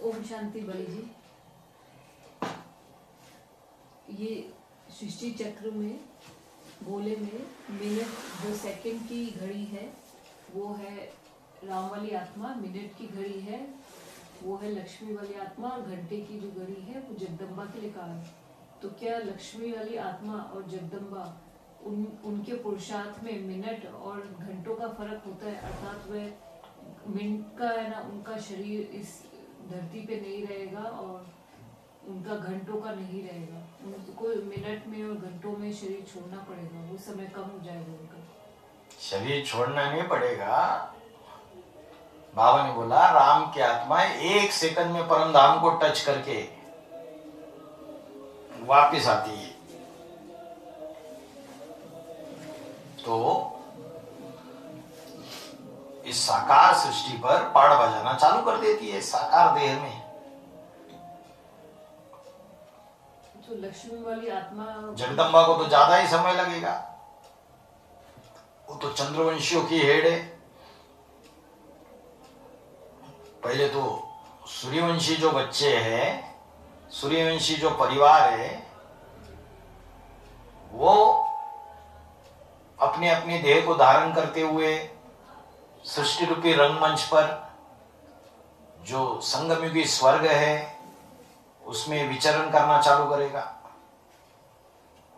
ओम शांति भाई जी। ये सृष्टि चक्र में गोले में मिनट जो सेकंड की घड़ी है वो है राम वाली आत्मा, मिनट की घड़ी है वो है लक्ष्मी वाली आत्मा, और घंटे की जो घड़ी है वो जगदम्बा के लिए कहा है। तो क्या लक्ष्मी वाली आत्मा और जगदम्बा उनके पुरुषार्थ में मिनट और घंटों का फर्क होता है? अर्थात वह मिनट का है ना, उनका शरीर इस धरती पे नहीं रहेगा और उनका घंटों का नहीं रहेगा, उनको मिनट में और घंटों में शरीर छोड़ना पड़ेगा, वो समय कम हो जाएगा उनका। शरीर छोड़ना नहीं पड़ेगा। बाबा ने बोला राम की आत्मा 1 सेकंड में परम धाम को टच करके वापिस आती है। तो इस साकार सृष्टि पर पाड़ बजाना चालू कर देती है साकार देह में। तो लक्ष्मी वाली आत्मा जगदम्बा को तो ज्यादा ही समय लगेगा, वो तो चंद्रवंशियों की हेड है। पहले तो सूर्यवंशी जो बच्चे हैं, सूर्यवंशी जो परिवार है, वो अपने अपने देह को धारण करते हुए सृष्टि रूपी रंगमंच पर जो संगमयुगी स्वर्ग है उसमें विचरण करना चालू करेगा।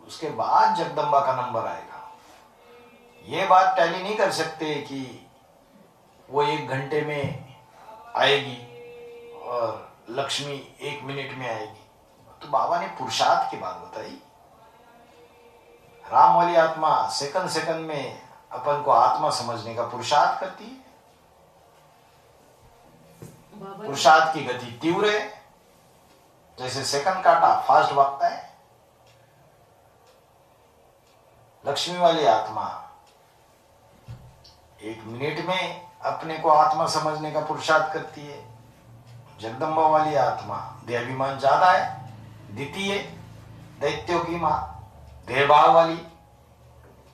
उसके बाद जगदम्बा का नंबर आएगा। ये बात टैली नहीं कर सकते कि वो 1 घंटे में आएगी और लक्ष्मी 1 मिनट में आएगी। तो बाबा ने पुरुषार्थ की बात बताई। राम वाली आत्मा सेकंड सेकंड में अपन को आत्मा समझने का पुरुषार्थ करती है। पुरुषार्थ की गति तीव्र है, जैसे सेकंड काटा फास्ट भागता है। लक्ष्मी वाली आत्मा 1 मिनट में अपने को आत्मा समझने का पुरुषार्थ करती है। जगदम्बा वाली आत्मा देहाभिमान ज्यादा है, द्वितीय दैत्यों की मां, देहभाव वाली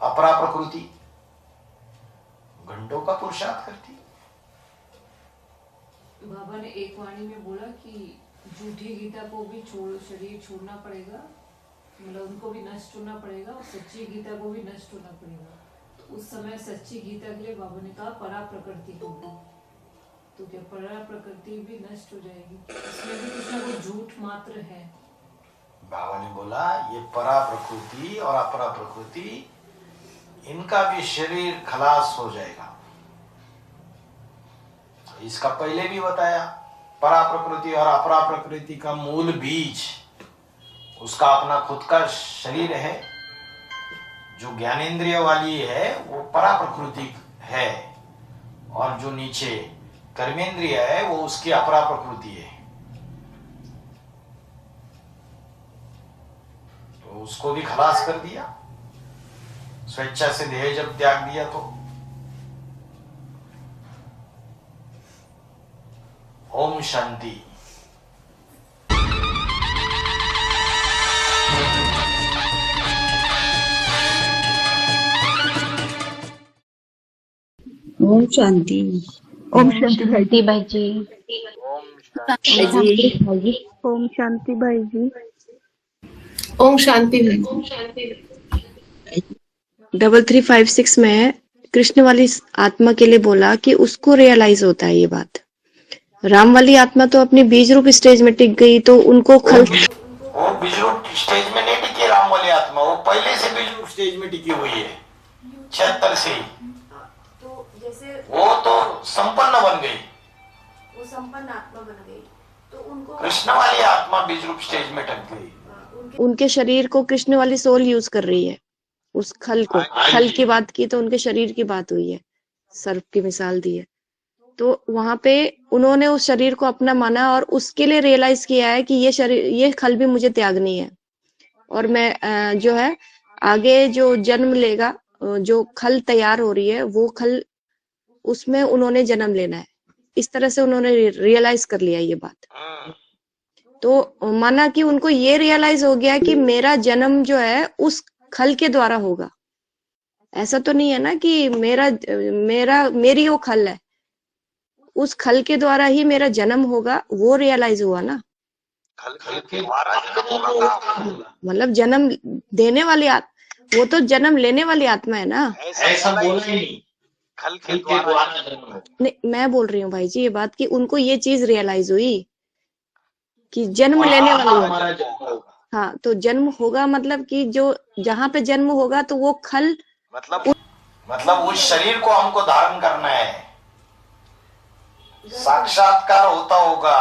अपरा प्रकृति, घंटों का पुरुषार्थ करती। बाबा ने एक वाणी में बोला कि झूठी गीता को भी शरीर छोड़ना पड़ेगा, मतलब उनको भी नष्ट होना पड़ेगा, और सच्ची गीता को भी नष्ट होना पड़ेगा। तो उस समय सच्ची गीता के लिए बाबा ने कहा परा प्रकृति को भी। तो क्या परा प्रकृति भी नष्ट हो जाएगी? इसमें भी कुछ ना कुछ झूठ मात्र है। बाबा ने बोला ये परा प्रकृति और अपरा प्रकृति, इनका भी शरीर खलास हो जाएगा। इसका पहले भी बताया, परा प्रकृति और अपरा प्रकृति का मूल बीज उसका अपना खुद का शरीर है। जो ज्ञानेंद्रिय वाली है वो परा प्रकृति है, और जो नीचे कर्मेंद्रिय है वो उसकी अपरा प्रकृति है। तो उसको भी खलास कर दिया स्वेच्छा से देह जब त्याग दिया। तो ओम शांति। ओम शांति। ओम शांति भाई जी। ओम शांति भाई जी। ओम शांति भाई जी। ओम शांति भाई। 3356 में कृष्ण वाली आत्मा के लिए बोला कि उसको रियलाइज होता है ये बात। राम वाली आत्मा तो अपनी बीज रूप स्टेज में टिक गई, तो उनको वो बीज रूप स्टेज में नहीं टिकी राम वाली आत्मा, वो पहले से बीज रूप स्टेज में टिकी हुई है 76 से ही। तो जैसे वो तो संपन्न बन गई, वो संपन्न आत्मा बन गई, तो उनको कृष्ण वाली आत्मा बीज रूप स्टेज में टक गई। उनके शरीर को कृष्ण वाली सोल यूज कर रही है। उस खल को, खल की बात की तो उनके शरीर की बात हुई है, सर्प की मिसाल दी है। तो वहां पे उन्होंने उस शरीर को अपना माना और उसके लिए रियलाइज किया है कि ये शरीर, ये खल भी मुझे त्यागनी है, और मैं जो है आगे जो जन्म लेगा, जो खल तैयार हो रही है वो खल, उसमें उन्होंने जन्म लेना है। इस तरह से उन्होंने रियलाइज कर लिया ये बात। तो माना कि उनको ये रियलाइज हो गया कि मेरा जन्म जो है उस खल के द्वारा होगा। ऐसा तो नहीं है ना कि मेरी वो खल है, उस खल के द्वारा ही मेरा जन्म होगा, वो रियलाइज हुआ ना। खल के द्वारा जन्म होगा, मतलब जन्म देने वाली वो तो जन्म लेने वाली आत्मा है ना। ऐसा बोला ही नहीं। खल के द्वारा जन्म होगा। नहीं, मैं बोल रही हूँ भाई जी ये बात कि उनको ये चीज रियलाइज हुई कि जन्म लेने वाली है। हमारा जन्म होगा, हाँ, तो जन्म होगा मतलब कि जो जहाँ पे जन्म होगा तो वो खल मतलब उस शरीर को हमको धारण करना है, साक्षात्कार होता होगा।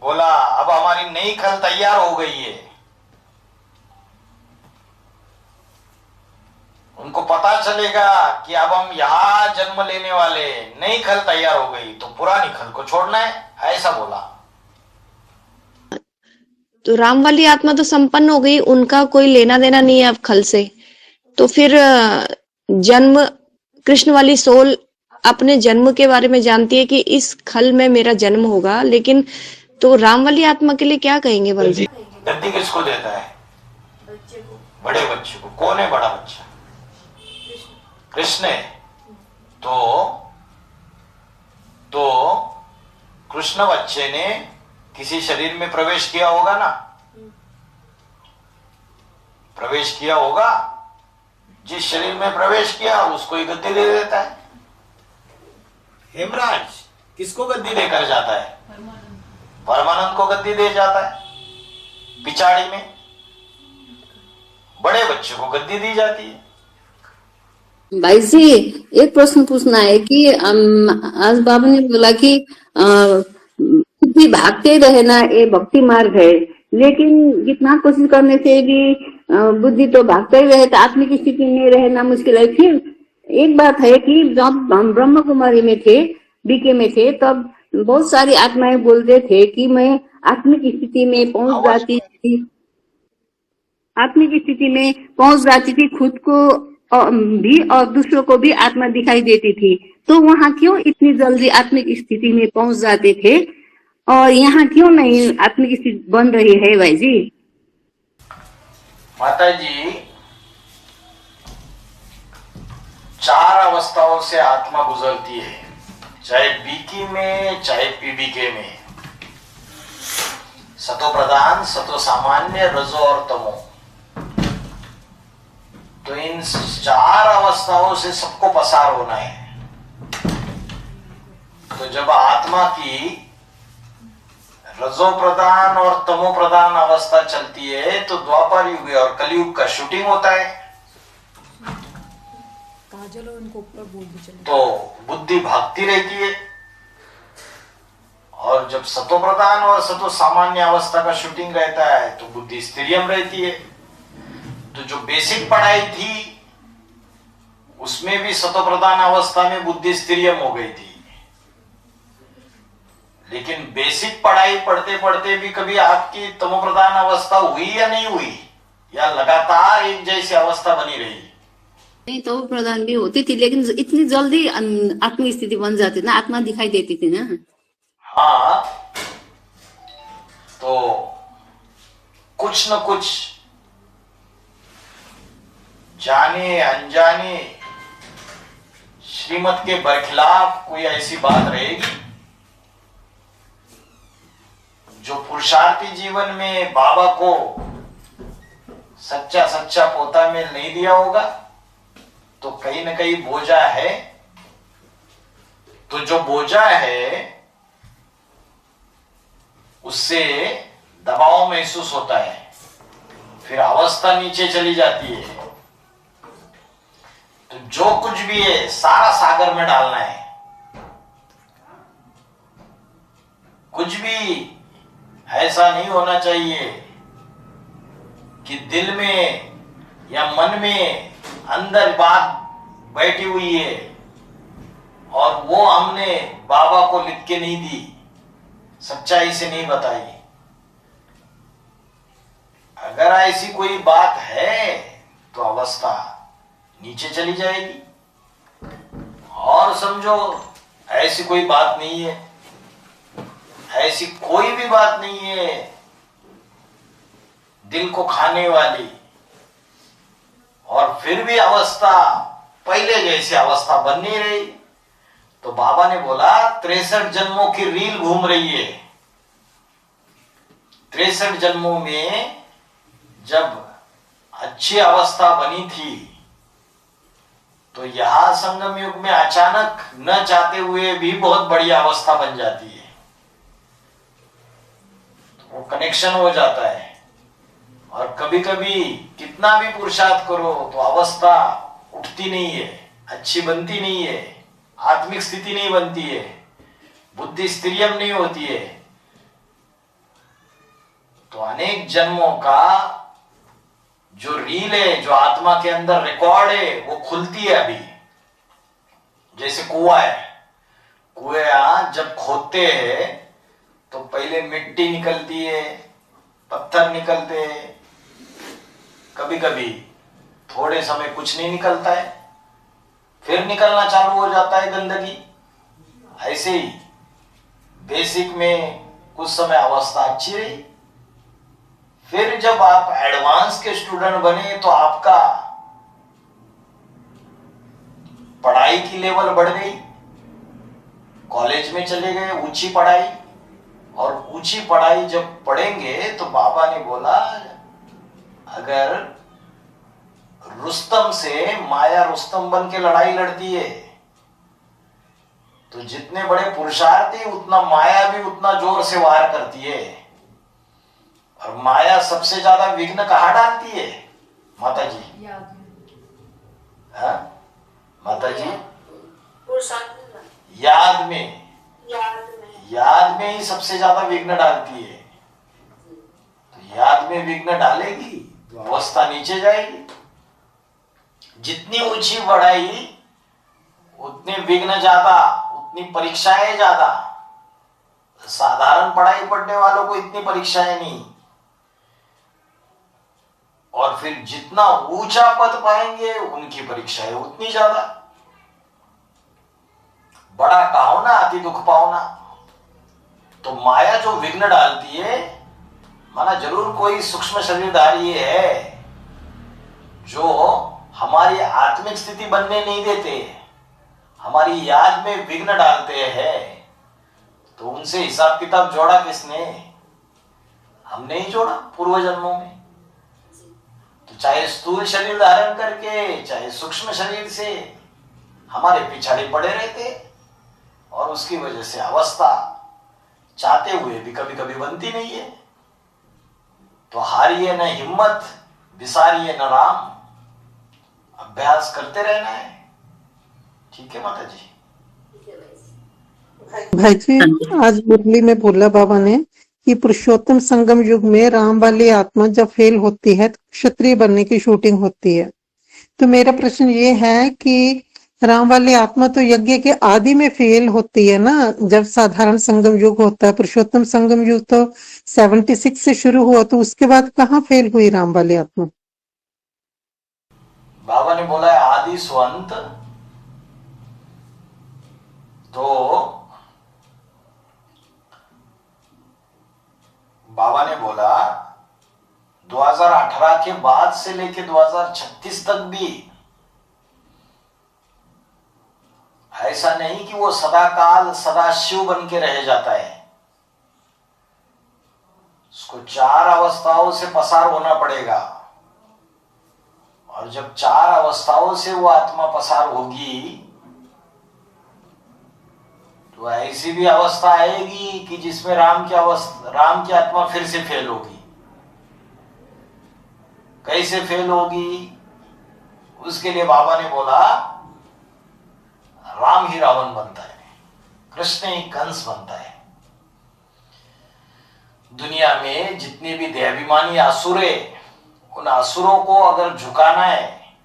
बोला अब हमारी नई खल तैयार हो गई है। उनको पता चलेगा कि अब हम यहाँ जन्म लेने वाले, नई खल तैयार हो गई तो पुरानी खल को छोड़ना है, ऐसा बोला। तो राम वाली आत्मा तो संपन्न हो गई, उनका कोई लेना देना नहीं है अब खल से। तो फिर जन्म कृष्ण वाली सोल अपने जन्म के बारे में जानती है कि इस खल में मेरा जन्म होगा, लेकिन तो राम वाली आत्मा के लिए क्या कहेंगे भाई जी? गद्दी किसको देता है? बड़े बच्चे को। कौन है बड़ा बच्चा? कृष्ण है। तो कृष्ण बच्चे ने किसी शरीर में प्रवेश किया होगा ना, प्रवेश किया होगा। जिस शरीर में प्रवेश किया उसको ही गद्दी दे देता है। हेमराज किसको गद्दी देकर जाता है? परमानंद को गद्दी दे जाता है। पिछाड़ी में बड़े बच्चे को गद्दी दी जाती है। भाई जी, एक प्रश्न पूछना है कि आज बाबा ने बोला कि बुद्धि भागते रहे ना, ये भक्ति मार्ग है, लेकिन जितना कोशिश करने से भी बुद्धि तो भागता ही रहे, तो आत्मिक स्थिति में रहना मुश्किल है। फिर एक बात है कि जब हम ब्रह्म कुमारी में थे, बीके में थे, तब बहुत सारी आत्माएं बोलते थे कि मैं आत्मिक स्थिति में पहुंच जाती थी, आत्मिक स्थिति में पहुंच जाती थी, खुद को भी और दूसरों को भी आत्मा दिखाई देती थी। तो वहां क्यों इतनी जल्दी आत्मिक स्थिति में पहुंच जाते थे और यहाँ क्यों नहीं आत्मिक स्थिति बन रही है भाई जी? माता जी, 4 अवस्थाओं से आत्मा गुजरती है, चाहे बीकी में चाहे पीबीके में। सतो प्रधान, सतो सामान्य, रजो और तमो। तो इन 4 अवस्थाओं से सबको पसार होना है। तो जब आत्मा की रजो प्रधान और तमो प्रधान अवस्था चलती है तो द्वापर युग और कलयुग का शूटिंग होता है। तो बुद्धि भागती रहती है, और जब सतो प्रधान और सतो सामान्य अवस्था का शूटिंग रहता है तो बुद्धि स्थिरियम रहती है। तो जो बेसिक पढ़ाई थी उसमें भी सतो प्रधान अवस्था में बुद्धि स्थिरियम हो गई थी, लेकिन बेसिक पढ़ाई पढ़ते पढ़ते भी कभी आपकी तमो प्रधान अवस्था हुई या नहीं हुई, या लगातार एक जैसी अवस्था बनी रही? नहीं, तो प्रधान भी होती थी, लेकिन इतनी जल्दी आत्मिक स्थिति बन जाती ना, आत्मा दिखाई देती थी ना। हाँ, तो कुछ न कुछ जाने अनजाने श्रीमत के बरखिलाफ कोई ऐसी बात रहेगी जो पुरुषार्थी जीवन में बाबा को सच्चा सच्चा पोता में नहीं दिया होगा। तो कहीं न कहीं बोझा है। तो जो बोझा है उससे दबाव महसूस होता है, फिर अवस्था नीचे चली जाती है। तो जो कुछ भी है सारा सागर में डालना है। कुछ भी ऐसा नहीं होना चाहिए कि दिल में या मन में अंदर बात बैठी हुई है और वो हमने बाबा को लिख के नहीं दी, सच्चाई से नहीं बताई। अगर ऐसी कोई बात है तो अवस्था नीचे चली जाएगी। और समझो ऐसी कोई बात नहीं है, ऐसी कोई भी बात नहीं है दिल को खाने वाली, और फिर भी अवस्था पहले जैसी अवस्था बन नहीं रही, तो बाबा ने बोला 63 जन्मों की रील घूम रही है। 63 जन्मों में जब अच्छी अवस्था बनी थी तो यहां संगम युग में अचानक न चाहते हुए भी बहुत बढ़िया अवस्था बन जाती है। तो वो कनेक्शन हो जाता है। और कभी कभी कितना भी पुरुषार्थ करो तो अवस्था उठती नहीं है, अच्छी बनती नहीं है, आत्मिक स्थिति नहीं बनती है, बुद्धि स्थिरियम नहीं होती है। तो अनेक जन्मों का जो रील है, जो आत्मा के अंदर रिकॉर्ड है, वो खुलती है अभी। जैसे कुआं है, कुआं जब खोदते हैं तो पहले मिट्टी निकलती है, पत्थर निकलते हैं, कभी कभी थोड़े समय कुछ नहीं निकलता है, फिर निकलना चालू हो जाता है गंदगी। ऐसे ही बेसिक में कुछ समय अवस्था अच्छी रही, फिर जब आप एडवांस के स्टूडेंट बने तो आपका पढ़ाई की लेवल बढ़ गई, कॉलेज में चले गए, ऊंची पढ़ाई। और ऊंची पढ़ाई जब पढ़ेंगे तो बाबा ने बोला अगर रुस्तम से माया रुस्तम बन के लड़ाई लड़ती है तो जितने बड़े पुरुषार्थी उतना माया भी उतना जोर से वार करती है। और माया सबसे ज्यादा विघ्न कहाँ डालती है माता जी? याद में। हाँ माता जी, याद में, याद में ही सबसे ज्यादा विघ्न डालती है। तो याद में विघ्न डालेगी तो अवस्था नीचे जाएगी। जितनी ऊंची बढ़ाई उतने विघ्न ज्यादा, उतनी परीक्षाएं ज्यादा। साधारण पढ़ाई पढ़ने वालों को इतनी परीक्षाएं नहीं। और फिर जितना ऊंचा पद पाएंगे उनकी परीक्षाएं उतनी ज्यादा। बड़ा कहो ना अति दुख पाओ ना। तो माया जो विघ्न डालती है, माना जरूर कोई सूक्ष्म शरीरधारी है जो हमारी आत्मिक स्थिति बनने नहीं देते, हमारी याद में विघ्न डालते हैं, तो उनसे हिसाब किताब जोड़ा किसने? हमने ही जोड़ा पूर्व जन्मों में। तो चाहे स्थूल शरीर धारण करके, चाहे सूक्ष्म शरीर से हमारे पिछाड़े पड़े रहते, और उसकी वजह से अवस्था चाहते हुए भी कभी कभी बनती नहीं है। तो हारिए न हिम्मत, विसारिए न राम, अभ्यास करते रहना है। ठीक है माता जी? भाई जी, आज मुरली में बोला बाबा ने कि पुरुषोत्तम संगम युग में राम वाली आत्मा जब फेल होती है तो क्षत्रिय बनने की शूटिंग होती है। तो मेरा प्रश्न ये है कि राम वाली आत्मा तो यज्ञ के आदि में फेल होती है ना, जब साधारण संगम युग होता है। पुरुषोत्तम संगम युग तो 76 से शुरू हुआ, तो उसके बाद कहाँ फेल हुई राम वाली आत्मा? बाबा ने बोला है आदि स्वंत। तो बाबा ने बोला 2018 के बाद से लेके 2036 तक भी ऐसा नहीं कि वो सदा काल सदा शिव बन के रह जाता है। उसको 4 अवस्थाओं से पसार होना पड़ेगा। और जब 4 अवस्थाओं से वो आत्मा पसार होगी तो ऐसी भी अवस्था आएगी कि जिसमें राम की आत्मा फिर से फेल होगी। कैसे फेल होगी? उसके लिए बाबा ने बोला राम ही रावण बनता है, कृष्ण ही कंस बनता है। दुनिया में जितने भी देहाभिमानी असुर है, उन असुरों को अगर झुकाना है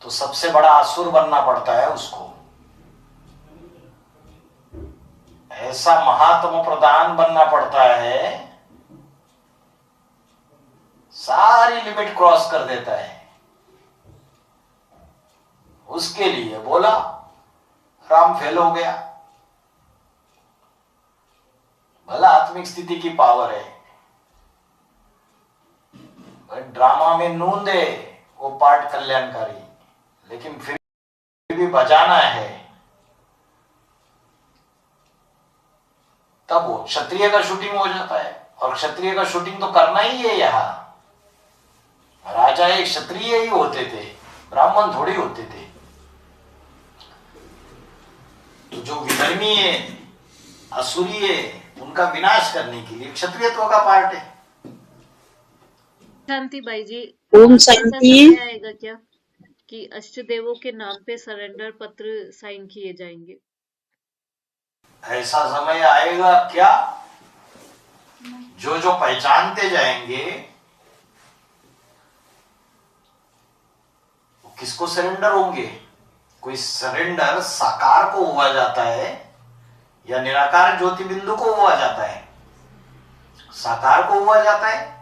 तो सबसे बड़ा असुर बनना पड़ता है उसको। ऐसा महात्म प्रधान बनना पड़ता है, सारी लिमिट क्रॉस कर देता है। उसके लिए बोला राम फेल हो गया। भला आत्मिक स्थिति की पावर है, ड्रामा में नूंद है वो पार्ट कल्याणकारी, लेकिन फिर भी बजाना है तब वो क्षत्रिय का शूटिंग हो जाता है। और क्षत्रिय का शूटिंग तो करना ही है। यहाँ राजा एक क्षत्रिय ही होते थे, ब्राह्मण थोड़ी होते थे। तो जो विधर्मी है, असुरी है, उनका विनाश करने के लिए क्षत्रियत्व का पार्ट है। शांति बाई जी, ओम ऐसा शांति। समय आएगा क्या कि अष्ट देवों के नाम पे सरेंडर पत्र साइन किए जाएंगे? ऐसा समय आएगा क्या? जो जो पहचानते जाएंगे वो किसको सरेंडर होंगे? कोई सरेंडर साकार को हुआ जाता है या निराकार ज्योति बिंदु को हुआ जाता है? साकार को हुआ जाता है।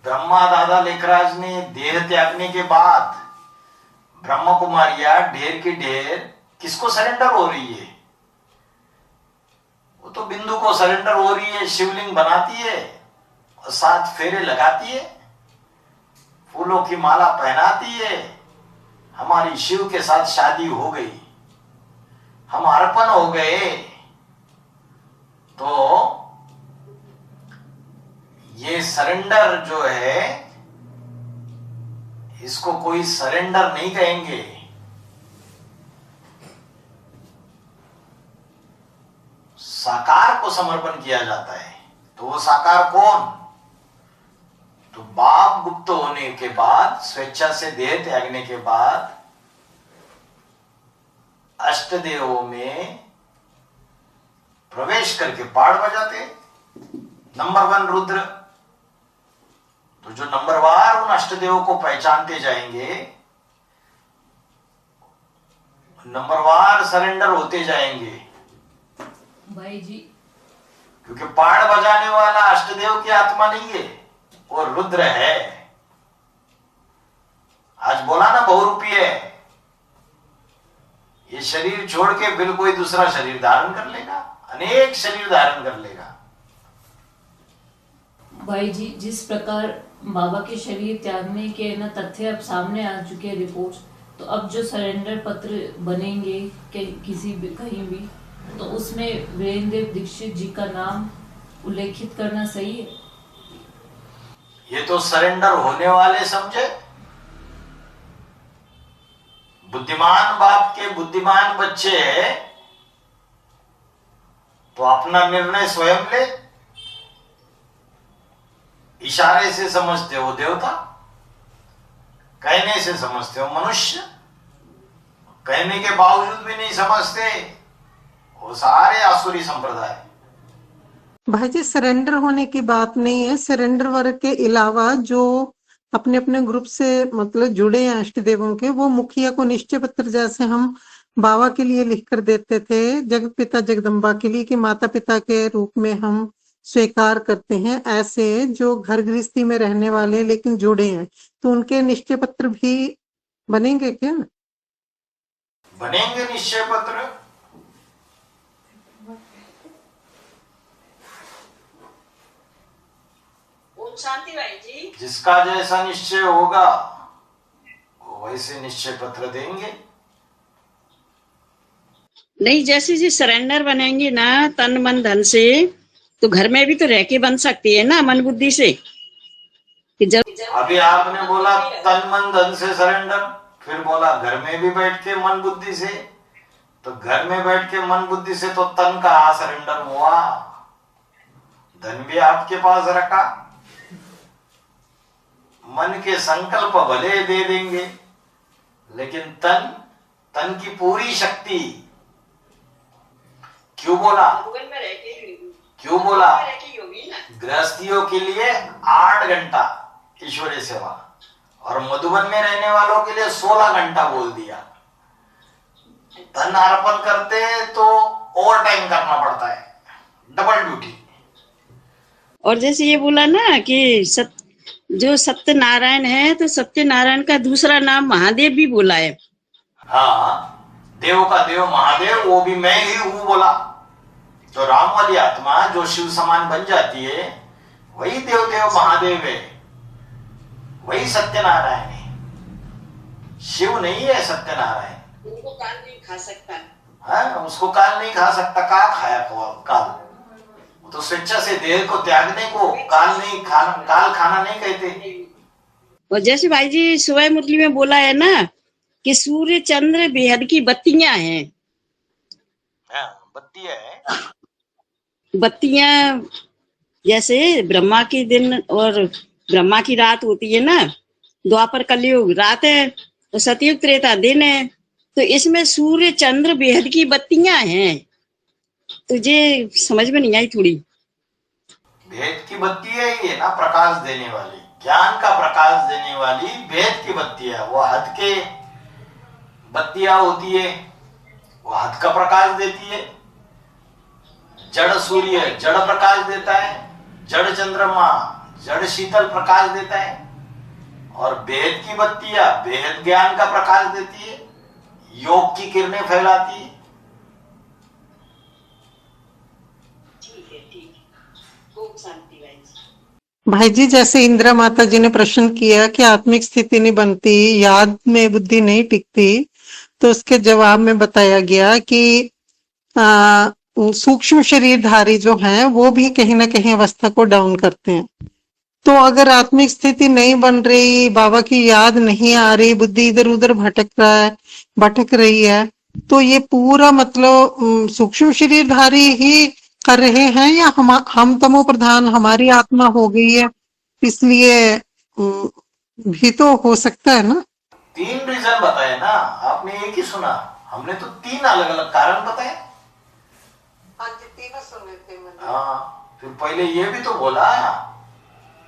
ब्रह्मा दादा लेखराज ने देह त्यागने के बाद ब्रह्म कुमारियां ढेर की ढेर किसको सरेंडर हो रही है? वो तो बिंदु को सरेंडर हो रही है। शिवलिंग बनाती है और 7 फेरे लगाती है, फूलों की माला पहनाती है। हमारी शिव के साथ शादी हो गई, हम अर्पण हो गए। तो ये सरेंडर जो है, इसको कोई सरेंडर नहीं कहेंगे। साकार को समर्पण किया जाता है। तो वो साकार कौन? तो बाप गुप्त होने के बाद, स्वेच्छा से देह त्यागने के बाद अष्टदेवों में प्रवेश करके पाड़ बजाते। नंबर 1 रुद्र। तो जो नंबरवार उन अष्टदेवों को पहचानते जाएंगे, नंबरवार सरेंडर होते जाएंगे। भाई जी, क्योंकि पाड़ बजाने वाला अष्टदेव की आत्मा नहीं है, वो रुद्र है। आज बोला ना बहुरूपी है। ये शरीर छोड़ के फिर कोई दूसरा शरीर धारण कर लेगा, अनेक शरीर धारण कर लेगा। भाई जी, जिस प्रकार बाबा के शरीर त्यागने के ना तथ्य अब सामने आ चुके हैं, रिपोर्ट, तो अब जो सरेंडर पत्र बनेंगे किसी भी कहीं भी, तो उसमें वीरेंद्र दीक्षित जी का नाम उल्लेखित करना सही है? ये तो सरेंडर होने वाले समझे। बुद्धिमान बाप के बुद्धिमान बच्चे हैं, तो अपना निर्णय स्वयं ले। इशारे से समझते हो देवता, कहने से समझते हो मनुष्य, कहने के बावजूद भी नहीं समझते, वो सारे आसुरी संप्रदाय। भाई जी, सरेंडर होने की बात नहीं है। सरेंडर वर्ग के अलावा जो अपने अपने ग्रुप से मतलब जुड़े हैं अष्ट देवों के, वो मुखिया को निश्चय पत्र जैसे हम बाबा के लिए लिख कर देते थे, जगत पिता जगदम्बा के लिए कि माता पिता के रूप में हम स्वीकार करते हैं, ऐसे जो घर गृहस्थी में रहने वाले लेकिन जुड़े हैं, तो उनके निश्चय पत्र भी बनेंगे क्या? बनेंगे निश्चय पत्र। शांति भाई जी। जिसका जैसा निश्चय होगा वो वैसे निश्चय पत्र देंगे। नहीं, जैसे जी सरेंडर बनेंगे ना तन मन धन से, तो घर में भी तो रह के बन सकती है ना मन बुद्धि से। कि जब अभी आपने बोला तन मन धन से सरेंडर, फिर बोला घर में भी बैठ के मन बुद्धि से। तो घर में बैठ के मन बुद्धि से तो तन का सरेंडर हुआ, धन भी आपके पास रखा। मन के संकल्प भले दे देंगे, लेकिन तन की पूरी शक्ति। क्यों बोला? गृहस्थियों के लिए 8 घंटा ईश्वरीय सेवा, और मधुबन में रहने वालों के लिए 16 घंटा बोल दिया। तन अर्पण करते तो ओवर टाइम करना पड़ता है, डबल ड्यूटी। और जैसे ये बोला ना कि जो सत्यनारायण है, तो सत्यनारायण का दूसरा नाम महादेव भी बोला है। हाँ, देव का देव महादेव, वो भी मैं ही हूं बोला। तो राम वाली आत्मा जो शिव समान बन जाती है, वही देव देव महादेव है, वही सत्यनारायण है। शिव नहीं है सत्यनारायण। उनको कान नहीं खा सकता। है, उसको काल नहीं खा सकता। कहा खाया काल? वो तो स्वेच्छा से देह को त्यागने को काल नहीं खाना, काल खाना नहीं कहते। और जैसे भाई जी सुबह मुरली में बोला है ना कि सूर्य चंद्र बेहद की बत्तियां हैं। हाँ, बत्तियां है। बत्तियां जैसे ब्रह्मा के दिन और ब्रह्मा की रात होती है ना, द्वापर कलयुग रात है और सतयुग त्रेता दिन है। तो इसमें सूर्य चंद्र बेहद की बत्तियां हैं। तुझे समझ में नहीं आई थोड़ी? भेद की बत्ती है ये ना, प्रकाश देने वाली, ज्ञान का प्रकाश देने वाली भेद की बत्ती है। वो हद के बत्तियां होती है, वो हद का प्रकाश देती है। जड़ सूर्य जड़ प्रकाश देता है, जड़ चंद्रमा जड़ शीतल प्रकाश देता है, और भेद की बत्तियां भेद ज्ञान का प्रकाश देती है, योग की किरणें फैलाती है। भाई जी, जैसे इंदिरा माता जी ने प्रश्न किया कि आत्मिक स्थिति नहीं बनती, याद में बुद्धि नहीं टिकती, तो उसके जवाब में बताया गया कि सूक्ष्म शरीरधारी जो हैं वो भी कहीं ना कहीं अवस्था को डाउन करते हैं। तो अगर आत्मिक स्थिति नहीं बन रही, बाबा की याद नहीं आ रही, बुद्धि इधर उधर भटक रही है, तो ये पूरा मतलब सूक्ष्म शरीरधारी ही कर रहे हैं, या हम तमो प्रधान हमारी आत्मा हो गई है, इसलिए भी तो हो सकता है ना। 3 रीजन बताए ना आपने, एक ही सुना? हमने तो 3 अलग अलग कारण बताए। हाँ, फिर पहले ये भी तो बोला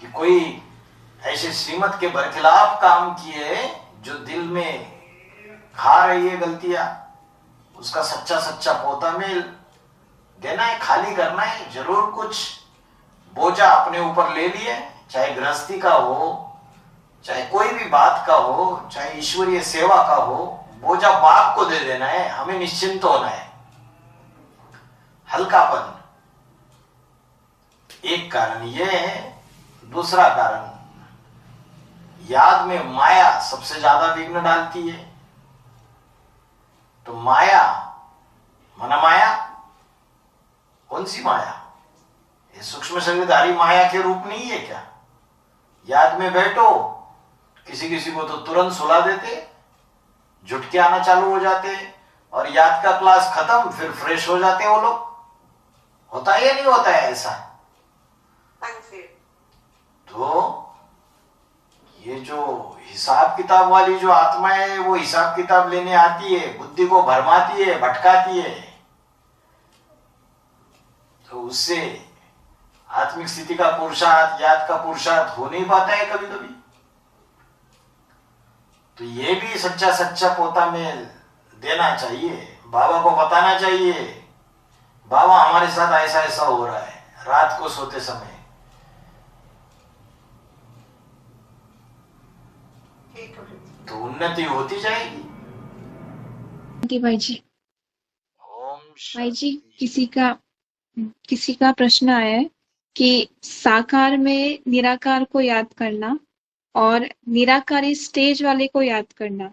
कि कोई ऐसे श्रीमत के बरखिलाफ काम किए जो दिल में खा रही है गलतियां, उसका सच्चा सच्चा पोता मेल देना है, खाली करना है। जरूर कुछ बोझा अपने ऊपर ले लिए, चाहे गृहस्थी का हो, चाहे कोई भी बात का हो, चाहे ईश्वरीय सेवा का हो, बोझा बाप को दे देना है। हमें निश्चिंत होना है, हल्कापन। एक कारण ये है। दूसरा कारण, याद में माया सबसे ज्यादा विघ्न डालती है। तो माया, मना माया, कौन सी माया? ये सूक्ष्म शरीरधारी माया के रूप नहीं है क्या? याद में बैठो, किसी किसी को तो तुरंत सुला देते, झुटके आना चालू हो जाते, और याद का क्लास खत्म, फिर फ्रेश हो जाते वो लोग। होता है या नहीं होता है ऐसा? तो ये जो हिसाब किताब वाली जो आत्मा है, वो हिसाब किताब लेने आती है, बुद्धि को भरमाती है, भटकाती है, तो उससे आत्मिक स्थिति का पुरुषार्थ, याद का पुरुषार्थ हो नहीं पाता है कभी कभी। तो ये भी सच्चा सच्चा पोता मेल देना चाहिए, बाबा को बताना चाहिए, बाबा हमारे साथ ऐसा ऐसा हो रहा है, रात को सोते समय। तो उन्नति होती जाएगी। भाई जी, ओम भाई जी, किसी का प्रश्न आया है कि साकार में निराकार को याद करना और निराकारी स्टेज वाले को याद करना,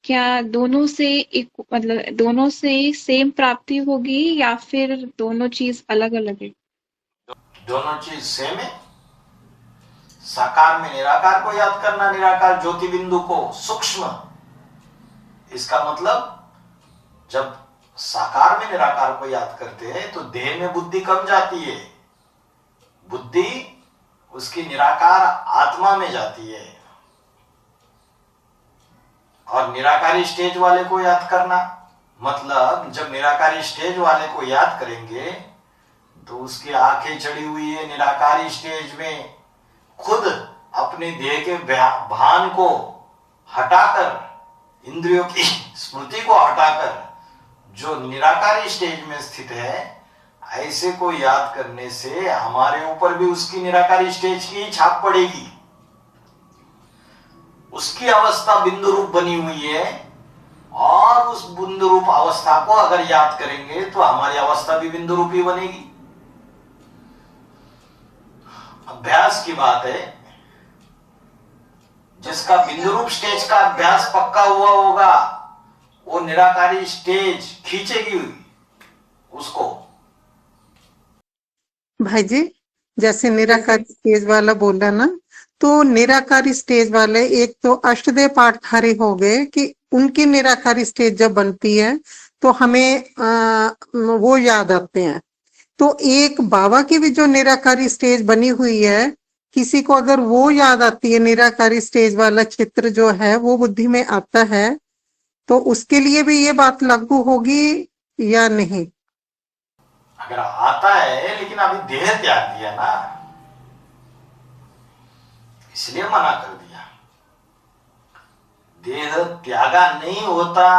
क्या दोनों से एक मतलब दोनों से सेम प्राप्ति होगी या फिर दोनों चीज अलग अलग है? दोनों चीज सेम है। साकार में निराकार को याद करना, निराकार ज्योति बिंदु को सूक्ष्म। इसका मतलब जब साकार में निराकार को याद करते हैं तो देह में बुद्धि कम जाती है, बुद्धि उसकी निराकार आत्मा में जाती है। और निराकारी स्टेज वाले को याद करना मतलब, जब निराकारी स्टेज वाले को याद करेंगे तो उसकी आंखें चढ़ी हुई है निराकारी स्टेज में, खुद अपने देह के भान को हटाकर, इंद्रियों की स्मृति को हटाकर जो निराकारी स्टेज में स्थित है, ऐसे को याद करने से हमारे ऊपर भी उसकी निराकारी स्टेज की छाप पड़ेगी। उसकी अवस्था बिंदु रूप बनी हुई है, और उस बिंदु रूप अवस्था को अगर याद करेंगे तो हमारी अवस्था भी बिंदु रूप ही बनेगी। अभ्यास की बात है। जिसका बिंदु रूप स्टेज का अभ्यास पक्का हुआ होगा वो निराकारी स्टेज खींचेगी उसको। भाई जी, जैसे निराकारी स्टेज वाला बोला ना, तो निराकारी स्टेज वाले एक तो अष्टदेव पाठधारी हो गए कि उनकी निराकारी स्टेज जब बनती है तो हमें वो याद आते हैं। तो एक बाबा की भी जो निराकारी स्टेज बनी हुई है, किसी को अगर वो याद आती है, निराकारी स्टेज वाला चित्र जो है वो बुद्धि में आता है, तो उसके लिए भी ये बात लागू होगी या नहीं? अगर आता है, लेकिन अभी देह त्याग दिया ना, इसलिए मना कर दिया। देह त्यागा नहीं होता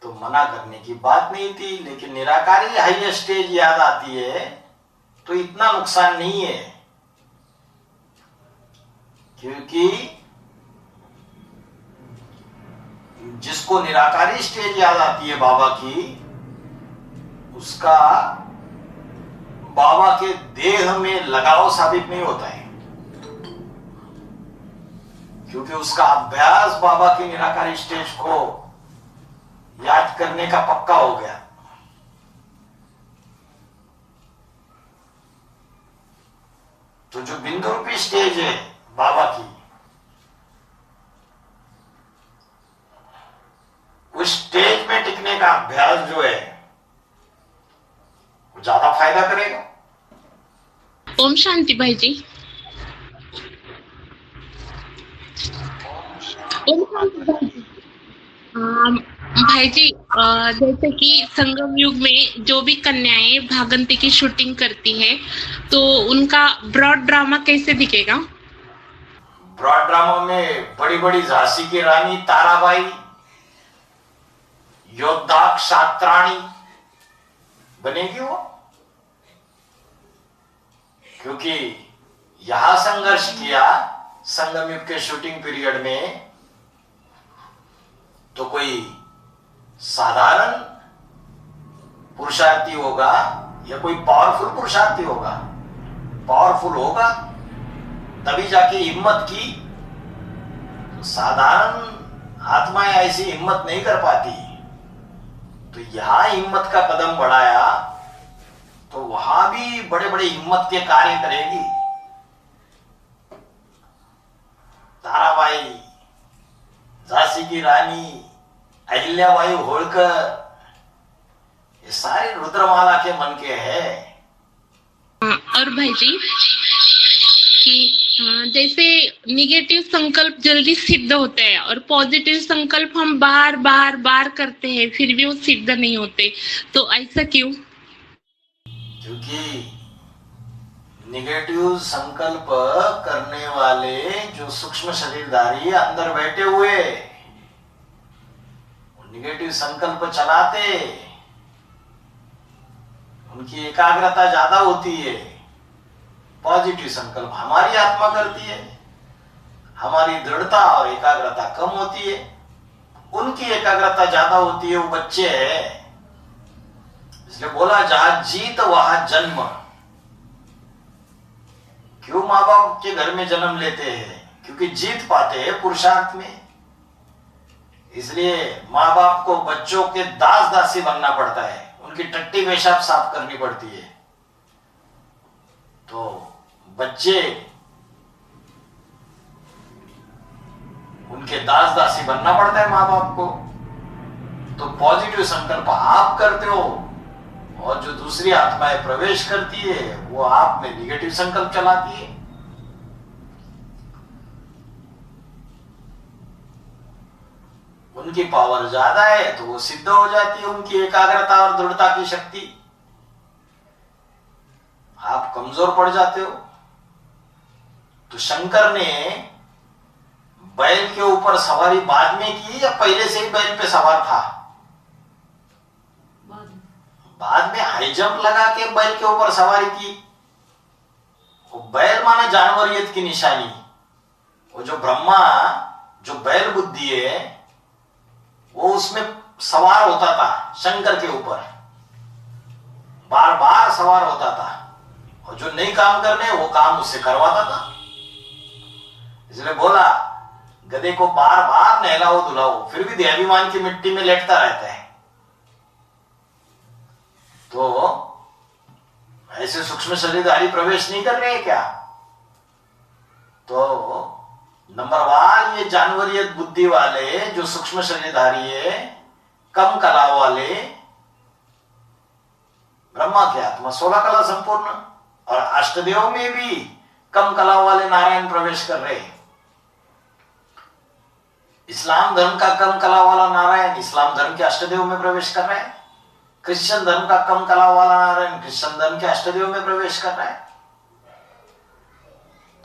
तो मना करने की बात नहीं थी। लेकिन निराकारी हाई स्टेज याद आती है तो इतना नुकसान नहीं है, क्योंकि जिसको निराकारी स्टेज याद आती है बाबा की, उसका बाबा के देह में लगाव साबित नहीं होता है, क्योंकि उसका अभ्यास बाबा की निराकारी स्टेज को याद करने का पक्का हो गया। तो जो बिंदु रूपी स्टेज है बाबा की, उस स्टेज में टिकने का अभ्यास जो है वो ज्यादा फायदा करेगा। ओम शांति भाई जी। ओम शांति भाई जी। भाई जी, जैसे कि संगम युग में जो भी कन्याएं भागंती की शूटिंग करती है, तो उनका ब्रॉड ड्रामा कैसे दिखेगा? ब्रॉड ड्रामा में बड़ी बड़ी झांसी की रानी ताराबाई, योद्धा क्षात्राणी बनेगी वो, क्योंकि यहां संघर्ष किया संगम युग के शूटिंग पीरियड में, तो कोई साधारण पुरुषार्थी होगा या कोई पावरफुल पुरुषार्थी होगा? पावरफुल होगा तभी जाके हिम्मत की। तो साधारण आत्माएं ऐसी हिम्मत नहीं कर पाती। तो यहां हिम्मत का कदम बढ़ाया तो वहां भी बड़े बड़े हिम्मत के कार्य करेगी। ताराबाई, झांसी की रानी, अहिल्याबाई होलकर, ये सारे रुद्रमाला के मन के हैं। और भाई जी कि जैसे निगेटिव संकल्प जल्दी सिद्ध होते हैं और पॉजिटिव संकल्प हम बार बार बार करते हैं, फिर भी वो सिद्ध नहीं होते, तो ऐसा क्यों? क्योंकि निगेटिव संकल्प करने वाले जो सूक्ष्म शरीरधारी अंदर बैठे हुए, निगेटिव संकल्प चलाते, उनकी एकाग्रता ज्यादा होती है। पॉजिटिव संकल्प हमारी आत्मा करती है, हमारी दृढ़ता और एकाग्रता कम होती है। उनकी एकाग्रता ज्यादा होती है, वो बच्चे हैं, इसलिए बोला जहां जीत वहां जन्म। क्यों माँ बाप के घर में जन्म लेते हैं? क्योंकि जीत पाते हैं पुरुषार्थ में। इसलिए माँ बाप को बच्चों के दास दासी बनना पड़ता है, उनकी टट्टी पेशाब साफ करनी पड़ती है। तो बच्चे उनके दास दासी बनना पड़ता है माँ बाप को। तो पॉजिटिव संकल्प आप करते हो और जो दूसरी आत्माएं प्रवेश करती है वो आप में निगेटिव संकल्प चलाती है। उनकी पावर ज्यादा है तो वो सिद्ध हो जाती है, उनकी एकाग्रता और दृढ़ता की शक्ति। आप कमजोर पड़ जाते हो। तो शंकर ने बैल के ऊपर सवारी बाद में की या पहले से ही बैल पे सवार था? बाद में हाई जंप लगा के बैल के ऊपर सवारी की। वो बैल माना जानवरियत की निशानी। वो जो ब्रह्मा, जो बैल बुद्धि है, वो उसमें सवार होता था शंकर के ऊपर, बार बार सवार होता था, और जो नहीं काम करने वो काम उससे करवाता था। इसलिए बोला गधे को बार बार नहलाओ धुलाओ, फिर भी देहाभिमान की मिट्टी में लेटता रहता है। तो ऐसे सूक्ष्म शरीरधारी प्रवेश नहीं कर रहे हैं क्या? तो नंबर 1 ये जानवरियत बुद्धि वाले जो सूक्ष्म शरीरधारी है, कम कला वाले, ब्रह्मा की आत्मा 16 कला संपूर्ण, और अष्टदेव में भी कम कला वाले नारायण प्रवेश कर रहे हैं। इस्लाम धर्म का कम कला वाला नारायण इस्लाम धर्म के अष्टदेव में प्रवेश कर रहा है। क्रिश्चियन धर्म का कम कला वाला नारायण क्रिश्चियन धर्म के अष्टदेव में प्रवेश कर रहा है।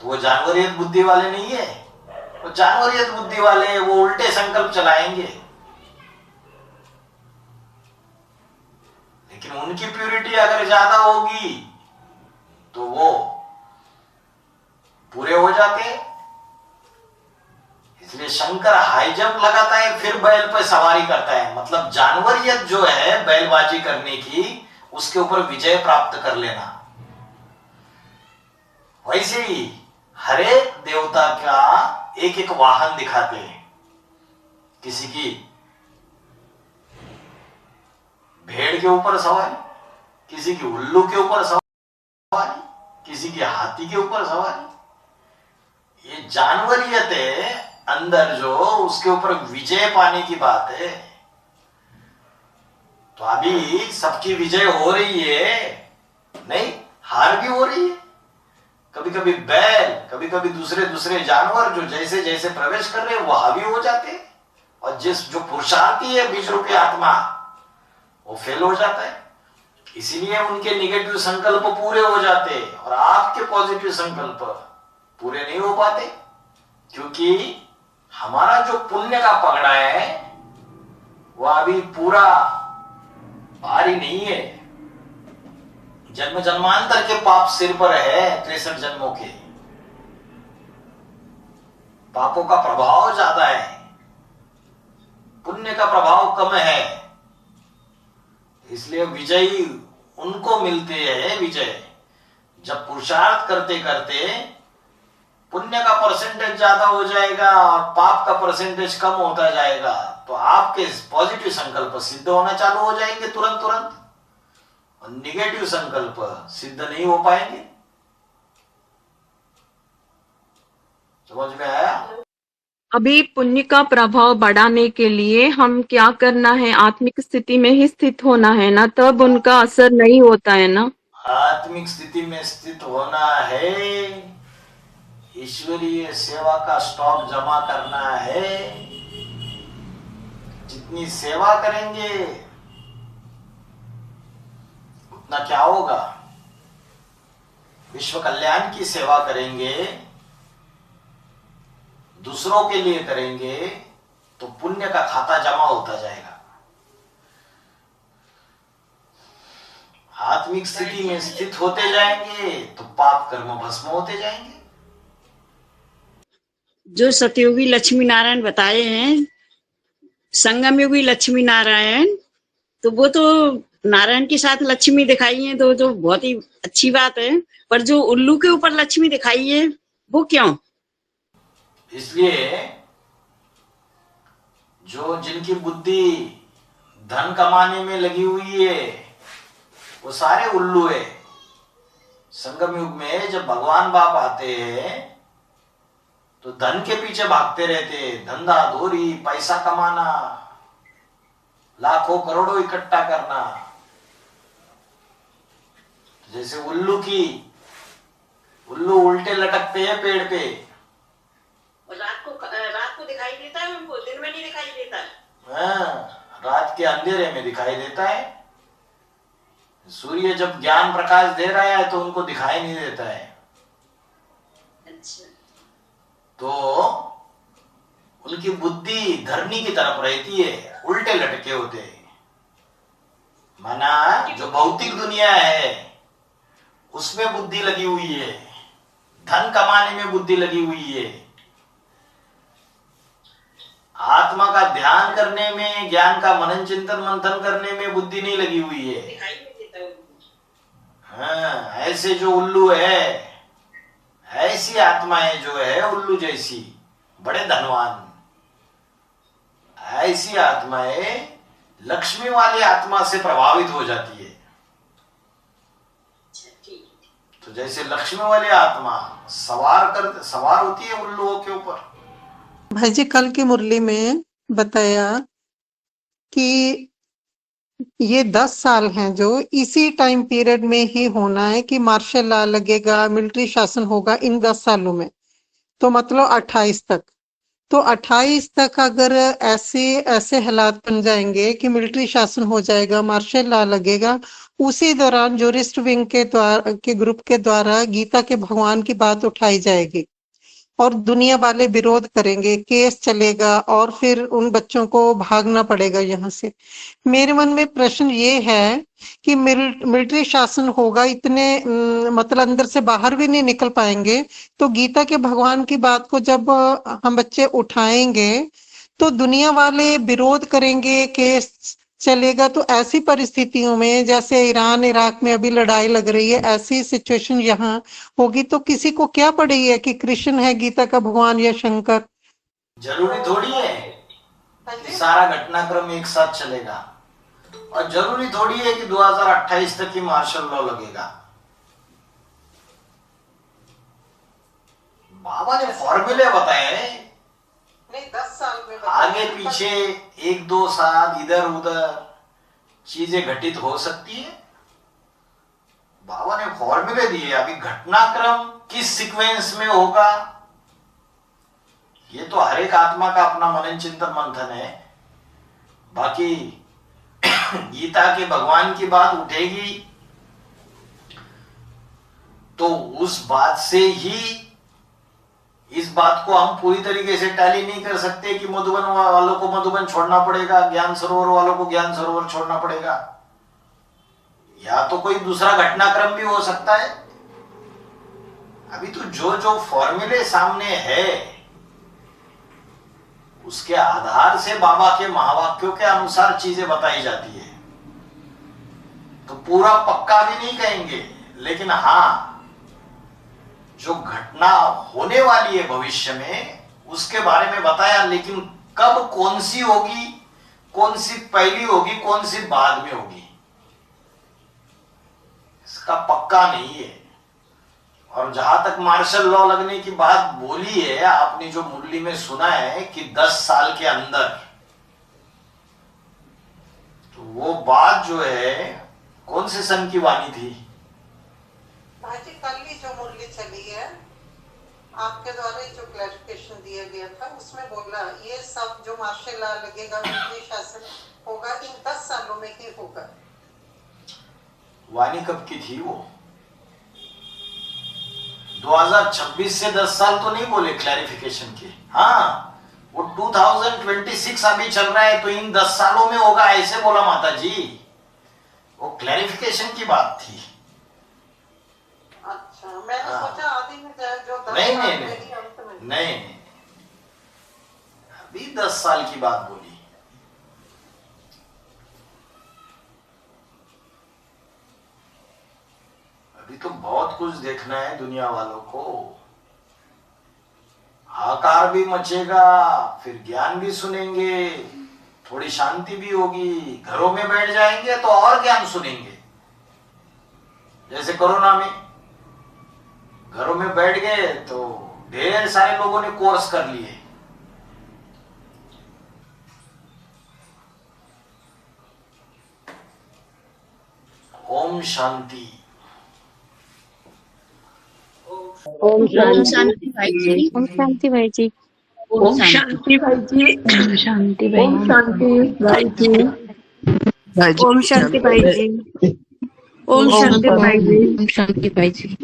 तो वो जानवरियत बुद्धि वाले नहीं है। वो जानवरियत बुद्धि वाले वो उल्टे संकल्प चलाएंगे, लेकिन उनकी प्यूरिटी अगर ज्यादा होगी तो वो पूरे हो जाते। इसलिए शंकर हाई जंप लगाता है, फिर बैल पर सवारी करता है। मतलब जानवरियत जो है बैलबाजी करने की, उसके ऊपर विजय प्राप्त कर लेना। वैसे ही हर एक देवता का एक एक वाहन दिखाते हैं। किसी की भेड़ के ऊपर सवारी, किसी की उल्लू के ऊपर सवारी, किसी की हाथी के ऊपर सवारी। ये जानवरियत है अंदर जो, उसके ऊपर विजय पाने की बात है। तो अभी सबकी विजय हो रही है नहीं, हार भी हो रही है। कभी कभी बैल, कभी कभी दूसरे दूसरे जानवर जो जैसे जैसे प्रवेश कर रहे हैं वो हावी हो जाते हैं, और जिस जो पुरुषार्थी है बीज रूपी आत्मा वो फेल हो जाता है। इसीलिए उनके निगेटिव संकल्प पूरे हो जाते हैं और आपके पॉजिटिव संकल्प पूरे नहीं हो पाते, क्योंकि हमारा जो पुण्य का पगड़ा है वो अभी पूरा भारी नहीं है। जन्म जन्मांतर के पाप सिर पर है, 63 जन्मों के पापों का प्रभाव ज्यादा है, पुण्य का प्रभाव कम है। इसलिए विजयी उनको मिलते हैं विजय जब पुरुषार्थ करते करते पुण्य का परसेंटेज ज्यादा हो जाएगा और पाप का परसेंटेज कम होता जाएगा, तो आपके पॉजिटिव संकल्प सिद्ध होना चालू हो जाएंगे तुरंत तुरंत, और निगेटिव संकल्प सिद्ध नहीं हो पाएंगे। समझ में आया? अभी पुण्य का प्रभाव बढ़ाने के लिए हम क्या करना है? आत्मिक स्थिति में ही स्थित होना है ना, तब उनका असर नहीं होता है ना। आत्मिक स्थिति में स्थित होना है, ईश्वरीय सेवा का स्टॉक जमा करना है। जितनी सेवा करेंगे उतना क्या होगा? विश्व कल्याण की सेवा करेंगे, दूसरों के लिए करेंगे, तो पुण्य का खाता जमा होता जाएगा। आत्मिक स्थिति में स्थित होते जाएंगे तो पाप कर्म भस्म होते जाएंगे। जो सतयुगी लक्ष्मी नारायण बताए हैं, संगम युगी लक्ष्मी नारायण, तो वो तो नारायण के साथ लक्ष्मी दिखाई है, तो जो बहुत ही अच्छी बात है। पर जो उल्लू के ऊपर लक्ष्मी दिखाई है वो क्यों? इसलिए जो जिनकी बुद्धि धन कमाने में लगी हुई है वो सारे उल्लू है। संगम युग में जब भगवान बाप आते हैं तो धन के पीछे भागते रहते, धंधा धोरी, पैसा कमाना, लाखों करोड़ों इकट्ठा करना। जैसे उल्लू उल्टे लटकते हैं पेड़ पे, रात को दिखाई देता है उनको, दिन में नहीं दिखाई देता। हाँ, रात के अंधेरे में दिखाई देता है। सूर्य जब ज्ञान प्रकाश दे रहा है तो उनको दिखाई नहीं देता है। अच्छा। तो उनकी बुद्धि धरनी की तरफ रहती है, उल्टे लटके होते हैं। माना जो भौतिक दुनिया है उसमें बुद्धि लगी हुई है, धन कमाने में बुद्धि लगी हुई है। आत्मा का ध्यान करने में, ज्ञान का मनन चिंतन मंथन करने में बुद्धि नहीं लगी हुई है। हाँ, ऐसे जो उल्लू है, ऐसी आत्माएं जो है उल्लू जैसी, बड़े धनवान, ऐसी आत्माएं लक्ष्मी वाली आत्मा से प्रभावित हो जाती है। तो जैसे लक्ष्मी वाली आत्मा सवार होती है उन लोगों के ऊपर। भाई जी कल की मुरली में बताया कि ये 10 साल हैं जो इसी टाइम पीरियड में ही होना है कि मार्शल लॉ लगेगा, मिलिट्री शासन होगा इन 10 सालों में, तो मतलब 28 तक। तो 28 तक अगर ऐसे हालात बन जाएंगे कि मिलिट्री शासन हो जाएगा, मार्शल लॉ लगेगा, उसी दौरान जूरिस्ट विंग के ग्रुप के द्वारा गीता के भगवान की बात उठाई जाएगी और दुनिया वाले विरोध करेंगे, केस चलेगा और फिर उन बच्चों को भागना पड़ेगा यहाँ से। मेरे मन में प्रश्न ये है कि मिलिट्री शासन होगा, इतने मतलब अंदर से बाहर भी नहीं निकल पाएंगे, तो गीता के भगवान की बात को जब हम बच्चे उठाएंगे तो दुनिया वाले विरोध करेंगे, केस चलेगा। तो ऐसी परिस्थितियों में जैसे ईरान इराक में अभी लड़ाई लग रही है, ऐसी सिचुएशन यहाँ होगी तो किसी को क्या पड़ी है कि कृष्ण है गीता का भगवान या शंकर? जरूरी थोड़ी है कि सारा घटनाक्रम एक साथ चलेगा, और जरूरी थोड़ी है कि 2028 तक ही मार्शल लॉ लगेगा। बाबा ने फॉर्मूले बताए हैं, 10 साल में आगे पीछे 1-2 साल इधर उधर चीजें घटित हो सकती है। बाबा ने फॉर्मूले दिए, अभी घटनाक्रम किस सीक्वेंस में होगा ये तो हर एक आत्मा का अपना मनन चिंतन मंथन है। बाकी गीता के भगवान की बात उठेगी तो उस बात से ही इस बात को हम पूरी तरीके से टैली नहीं कर सकते कि मधुबन वालों को मधुबन छोड़ना पड़ेगा, ज्ञान सरोवर वालों को ज्ञान सरोवर छोड़ना पड़ेगा, या तो कोई दूसरा घटनाक्रम भी हो सकता है। अभी तो जो जो फॉर्मूले सामने है उसके आधार से बाबा के महावाक्यों के अनुसार चीजें बताई जाती है। तो पूरा पक्का भी नहीं कहेंगे, लेकिन हाँ जो घटना होने वाली है भविष्य में उसके बारे में बताया, लेकिन कब कौन सी होगी, कौन सी पहली होगी, कौन सी बाद में होगी, इसका पक्का नहीं है। और जहां तक मार्शल लॉ लगने की बात बोली है, आपने जो मुरली में सुना है कि 10 साल के अंदर, तो वो बात जो है कौन से सन की वाणी थी? भाजी कल ही जो मुरली चली है आपके द्वारा जो क्लैरिफिकेशन दिया गया था उसमें बोला ये सब जो मार्शल लॉ लगेगा, मिलिट्री शासन होगा, इन 10 सालों में ही होगा। वाणी कब की थी वो? 2026 से 10 साल तो नहीं बोले क्लैरिफिकेशन के। हाँ वो 2026 अभी चल रहा है तो इन 10 सालों में होगा ऐसे बोला माता जी, वो क्लैरिफिकेशन की बात थी। अच्छा मैंने सोचा आदि में जो 10 नहीं साल नहीं में नहीं ही अंत में। नहीं, अभी 10 साल की बात बोली। अभी तो बहुत कुछ देखना है दुनिया वालों को। हाकार भी मचेगा, फिर ज्ञान भी सुनेंगे, थोड़ी शांति भी होगी, घरों में बैठ जाएंगे तो और ज्ञान सुनेंगे। जैसे कोरोना में घरों में बैठ गए तो ढेर सारे लोगों ने कोर्स कर लिए। ओम शांति। ओम शांति भाई जी। ओम शांति भाई जी। ओम शांति भाई जी। ओम शांति भाई ओम शांति भाई जी। ओम शांति भाई जी। ओम शांति भाई जी। ओम शांति भाई जी।